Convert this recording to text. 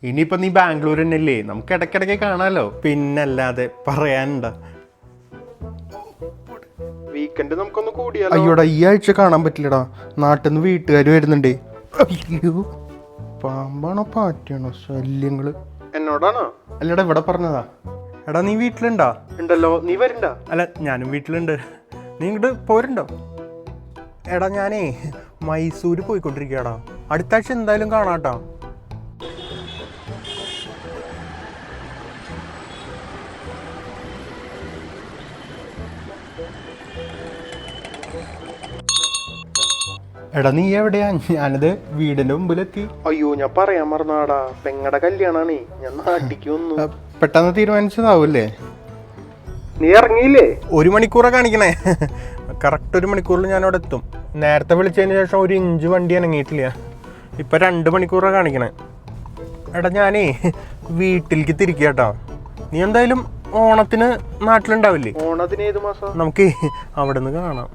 ഇനിയിപ്പോൾ നീ ബാംഗ്ലൂർ തന്നെയല്ലേ, നമുക്ക് ഇടയ്ക്കിടയ്ക്ക് കാണാമല്ലോ. പിന്നല്ലാതെ പറയാനുണ്ട. വീക്കെൻഡ് നമുക്കൊന്ന് കൂടിയാലോ? അയ്യോടാ, ഈ ആഴ്ച കാണാൻ പറ്റില്ലടാ, നാട്ടിൽ നിന്ന് വീട്ടുകാർ വരുന്നുണ്ടേ. അയ്യോ, പാമ്പാണോ പാറ്റയാണോ ശല്യങ്ങള്? എന്നോടാണോ? അല്ലടാ, ഇവിടെ പറഞ്ഞതാ. എടാ, നീ വീട്ടിലുണ്ടാ? ഉണ്ടല്ലോ, നീ വരണ്ട? അല്ല, ഞാനും വീട്ടിലുണ്ട്. നീ ഇങ്ങോട്ട് പോരുണ്ടോ? എടാ, ഞാനേ മൈസൂര് പോയിക്കൊണ്ടിരിക്കുകയാടാ, അടുത്ത ആഴ്ച എന്തായാലും കാണാട്ടോ. എടാ, നീ എവിടെയാ? ഞാനത് വീടിന്റെ മുമ്പിലെത്തി. അയ്യോ, ഞാൻ പറയാൻ മറന്നാടാ, പെങ്ങടെ കല്യാണാണേ, ഞാൻ നാട്ടിക്ക് വന്നു. പെട്ടെന്ന് തീരുമാനിച്ചതാവൂല്ലേ? നീ ഇറങ്ങിയില്ലേ? 1 മണിക്കൂറാ കാണിക്കണേ. കറക്റ്റ് 1 മണിക്കൂറിൽ ഞാൻ അവിടെ എത്തും. നേരത്തെ വിളിച്ചതിന് ശേഷം 1 ഇഞ്ച് വണ്ടി അനങ്ങിയിട്ടില്ല. ഇപ്പൊ 2 മണിക്കൂറാ കാണിക്കണേ. എടാ, ഞാനേ വീട്ടിലേക്ക് തിരിക്കാട്ടോ. നീ എന്തായാലും ഓണത്തിന് നാട്ടിലുണ്ടാവില്ലേ? ഓണത്തിന് ഏത് മാസം? നമുക്ക് അവിടെ നിന്ന് കാണാം.